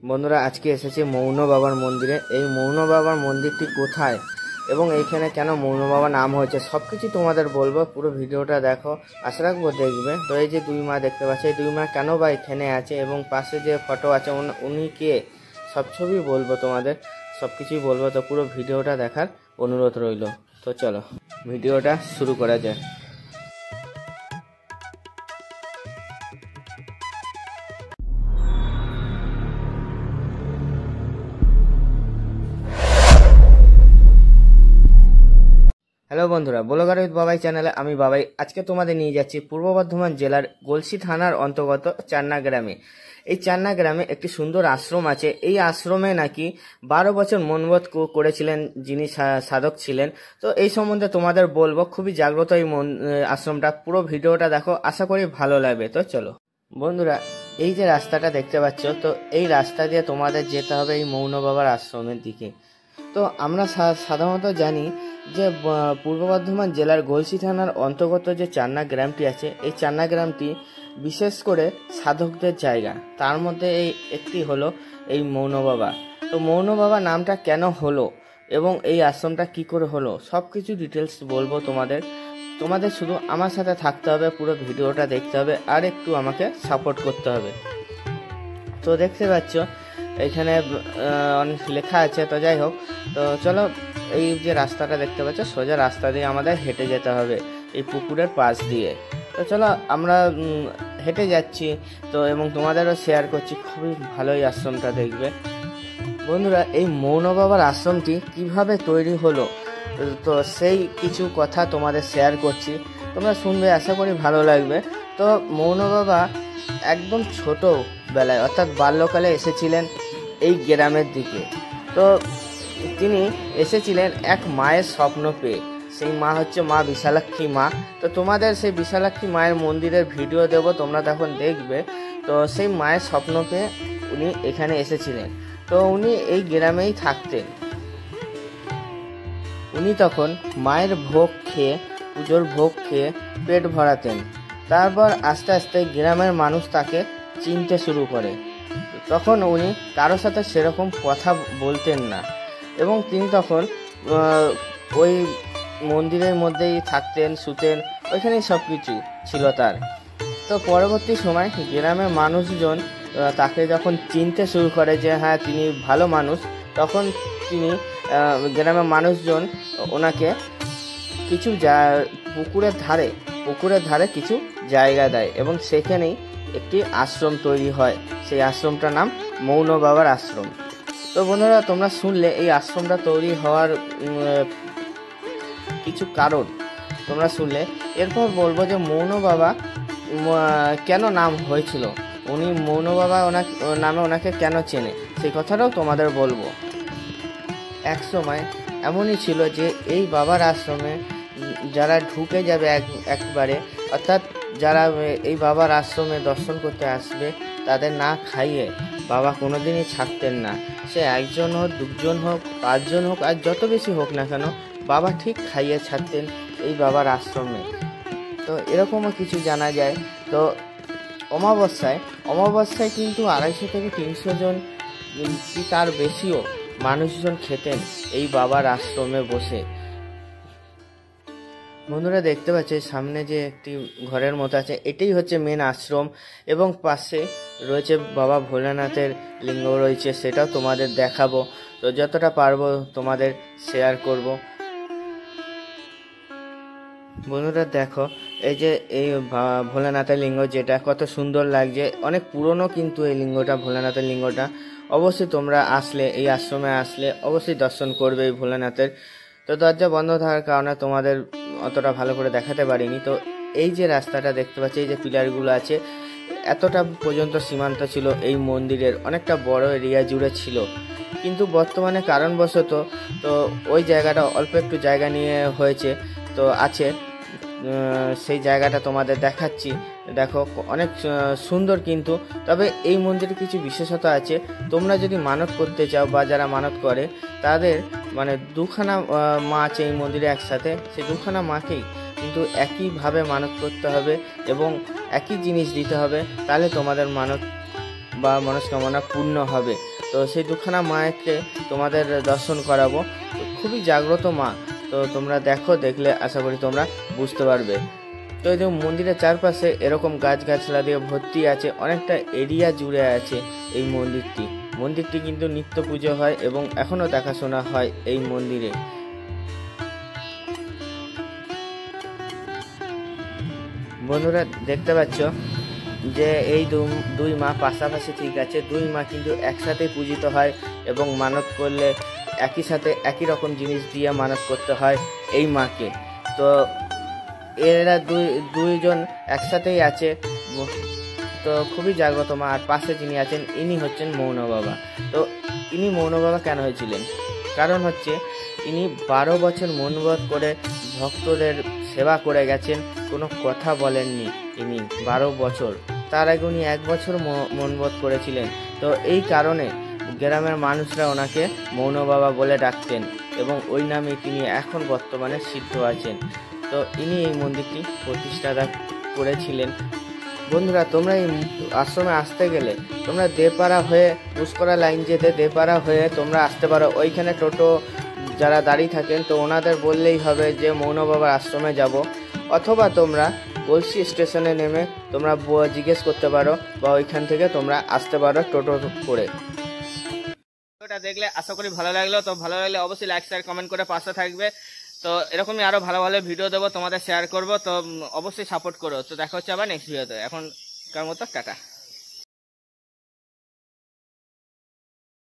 বন্ধুরা আজকে এসেছি মৌন বাবার মন্দিরে। এই মৌন বাবার মন্দিরটি কোথায় এবং এইখানে কেন মৌন বাবা নাম হয়েছে সব কিছু তোমাদের বলবো। পুরো ভিডিওটা দেখো, আশা রাখবো দেখবে। তো এই যে দুই মা দেখতে পাচ্ছি, এই দুই মা কেন বা এখানে আছে এবং পাশে যে ফটো আছে উনি কে, সব ছবি বলবো তোমাদের, সব কিছুই বলবো। তো পুরো ভিডিওটা দেখার অনুরোধ রইল। তো চলো ভিডিওটা শুরু করা যায়। হ্যালো বন্ধুরা, ব্লগার উইথ বাবাই চ্যানেলে আমি বাবাই। আজকে তোমাদের নিয়ে যাচ্ছি পূর্ব বর্ধমান জেলার গলসি থানার অন্তর্গত চান্না গ্রামে। এই চান্না গ্রামে একটি সুন্দর আশ্রম আছে। এই আশ্রমে নাকি 12 বছর মনবত করেছিলেন যিনি সাধক ছিলেন। তো এই সম্বন্ধে তোমাদের বলবো। খুবই জাগ্রত এই আশ্রমটা। পুরো ভিডিওটা দেখো, আশা করি ভালো লাগবে। তো চলো বন্ধুরা, এই যে রাস্তাটা দেখতে পাচ্ছ, তো এই রাস্তা দিয়ে তোমাদের যেতে হবে এই মৌন বাবার আশ্রমের দিকে। তো আমরা সাধারণত জানি যে পূর্ব বর্ধমান জেলার গলসি থানার অন্তর্গত যে চান্না গ্রামটি আছে, এই চান্না গ্রামটি বিশেষ করে সাধকদের জায়গা। তার মধ্যে এই একটি হলো এই মৌন বাবা। তো মৌন বাবা নামটা কেন হলো এবং এই আশ্রমটা কি করে হলো সব কিছু ডিটেলস বলবো তোমাদের শুধু আমার সাথে থাকতে হবে, পুরো ভিডিওটা দেখতে হবে আর একটু আমাকে সাপোর্ট করতে হবে। তো দেখতে পাচ্ছ এখানে অনেক লেখা আছে। তো যাই হোক, তো চলো এই যে রাস্তাটা দেখতে পাচ্ছ, সোজা রাস্তা দিয়ে আমাদের হেঁটে যেতে হবে এই পুকুরের পাশ দিয়ে। তো চলো আমরা হেঁটে যাচ্ছি তো, এবং তোমাদেরও শেয়ার করছি। খুবই ভালোই আশ্রমটা দেখবে বন্ধুরা। এই মৌন বাবার আশ্রমটি কিভাবে তৈরি হলো, তো সেই কিছু কথা তোমাদের শেয়ার করছি, তোমরা শুনবে, আশা করি ভালো লাগবে। তো মৌন বাবা একদম ছোট বেলায় অর্থাৎ বাল্যকালে এসেছিলেন এই গ্রামের দিকে। তো তিনি এসেছিলেন এক মায়ের স্বপ্ন পেয়ে। সেই মা হচ্ছে মা বিশালাক্ষী মা। তো তোমাদের সেই বিশালাক্ষী মায়ের মন্দিরের ভিডিও দেব, তোমরা তখন দেখবে। তো সেই মায়ের স্বপ্ন পেয়ে উনি এখানে এসেছিলেন। তো উনি এই গ্রামেই থাকতেন। উনি তখন মায়ের ভোগ খেয়ে, পুজোর ভোগ খেয়ে পেট ভরাতেন। তারপর আস্তে আস্তে গ্রামের মানুষ তাকে চিনতে শুরু করে। তখন উনি কারোর সাথে সেরকম কথা বলতেন না এবং তিনি তখন ওই মন্দিরের মধ্যেই থাকতেন, শুতেন, ওইখানেই সব কিছু ছিল তার। তো পরবর্তী সময় গ্রামের মানুষজন তাকে যখন চিনতে শুরু করে যে হ্যাঁ তিনি ভালো মানুষ, তখন তিনি গ্রামের মানুষজন ওনাকে কিছু পুকুরের ধারে কিছু জায়গা দেয় এবং সেখানেই একটি আশ্রম তৈরি হয়। সেই আশ্রমটার নাম মৌন বাবার আশ্রম। তো বন্ধুরা, তোমরা শুনলে এই আশ্রমটা তৈরি হওয়ার কিছু কারণ তোমরা শুনলে। এরপর বলবো যে মৌন বাবা কেন নাম হয়েছিল, উনি মৌন বাবা নামে ওনাকে কেন চেনে, সেই কথাটাও তোমাদের বলবো। এক সময় এমনই ছিল যে এই বাবার আশ্রমে যারা ঢুকে যাবে একবারে, অর্থাৎ যারা এই বাবার আশ্রমে দর্শন করতে আসবে, তাদের না খাইয়ে বাবা কোনোদিনই ছাড়তেন না। সে একজন হোক, দুজন হোক, 5 জন হোক, আর যত বেশি হোক না কেন, বাবা ঠিক খাইয়ে ছাড়তেন এই বাবার আশ্রমে। তো এরকমও কিছু জানা যায়। তো অমাবস্যায় কিন্তু 250 থেকে 300 জন কি তার বেশিও মানুষজন খেতেন এই বাবার আশ্রমে বসে। বন্ধুরা দেখতে পাচ্ছে সামনে যে একটি ঘরের মতো আছে, এটাই হচ্ছে মেন আশ্রম এবং পাশে রয়েছে বাবা ভোলানাথের লিঙ্গ রয়েছে, সেটাও তোমাদের দেখাবো। তো যতটা পারবো তোমাদের শেয়ার করব। বন্ধুরা দেখো, এই যে এই ভোলানাথের লিঙ্গ, যেটা কত সুন্দর লাগছে, অনেক পুরনো কিন্তু এই লিঙ্গটা, ভোলানাথের লিঙ্গটা। অবশ্যই তোমরা আসলে, এই আশ্রমে আসলে অবশ্যই দর্শন করবে এই ভোলানাথের। তো দরজা বন্ধ থাকার কারণে তোমাদের অতটা ভালো করে দেখাতে পারিনি। তো এই যে রাস্তাটা দেখতে পাচ্ছি, এই যে পিলারগুলো আছে, এতটা পর্যন্ত সীমান্ত ছিল এই মন্দিরের, অনেকটা বড় এরিয়া জুড়ে ছিল। কিন্তু বর্তমানে কারণবশত তো ওই জায়গাটা অল্প একটু জায়গা নিয়ে হয়েছে, তো আছে সেই জায়গাটা তোমাদের দেখাচ্ছি। দেখো অনেক সুন্দর কিন্তু। তবে এই মন্দিরে কিছু বিশেষতা আছে। তোমরা যদি মানত করতে চাও বা যারা মানত করে তাদের মানে দুখানা মা আছে এই মন্দিরে একসাথে, সেই দুখানা মাকেই কিন্তু একইভাবে মানত করতে হবে এবং একই জিনিস দিতে হবে, তাহলে তোমাদের মানত বা মনস্কামনা পূর্ণ হবে। তো সেই দুখানা মাকে তোমাদের দর্শন করাবো। খুবই জাগ্রত মা, তো তোমরা দেখো, দেখলে আশা করি তোমরা বুঝতে পারবে। তো এই যে মন্দিরের চারপাশে এরকম গাছগাছলা দিয়ে ভর্তি আছে, অনেকটা এরিয়া জুড়ে আছে এই মন্দিরটি কিন্তু নিত্য পুজো হয় এবং এখনো দেখাশোনা হয় এই মন্দিরে। বন্ধুরা দেখতে পাচ্ছ যে এই দুই মা পাশাপাশি ঠিক আছে, দুই মা কিন্তু একসাথে পূজিত হয় এবং মানত করলে একই সাথে একই রকম জিনিস দিয়ে মানত করতে হয় এই মাকে। তো এরা দুইজন একসাথেই আছে, তো খুবই জাগ্রত মা। আর পাশে যিনি আছেন ইনি হচ্ছেন মৌন বাবা। তো ইনি মৌন বাবা কেন হয়েছিলেন? কারণ হচ্ছে ইনি 12 বছর মৌনব্রত করে ভক্তদের সেবা করে গেছেন, কোনো কথা বলেননি ইনি 12 বছর। তার আগে উনি 1 বছর মৌনব্রত করেছিলেন। তো এই কারণে গ্রামের মানুষরা ওনাকে মৌন বাবা বলে ডাকতেন এবং ওই নামে তিনি এখন বর্তমানে সিদ্ধ আছেন। তো ইনি এই মন্দিরটি প্রতিষ্ঠা করেছিলেন। বন্ধুরা তোমরা এই আশ্রমে আসতে গেলে তোমরা দেপাড়া হয়ে পুষ্করা লাইন যেতে দেপাড়া হয়ে তোমরা আসতে পারো। ওইখানে টোটো যারা দাঁড়িয়ে থাকেন তো ওনাদের বললেই হবে যে মৌন বাবার আশ্রমে যাব, অথবা তোমরা গলসি স্টেশনে নেমে তোমরা জিজ্ঞেস করতে পারো বা ওইখান থেকে তোমরা আসতে পারো টোটো করে। ভিডিওটা দেখলে আশা করি ভালো লাগলো। তো ভালো লাগলে অবশ্যই লাইক শেয়ার কমেন্ট করে পাশে থাকবে। তো এরকমই আরো ভালো ভালো ভিডিও দেবো, তোমাদের শেয়ার করব, তো অবশ্যই সাপোর্ট করো। তো দেখা হচ্ছে আবার নেক্সট ভিডিওতে। এখনকার মতো টাটা।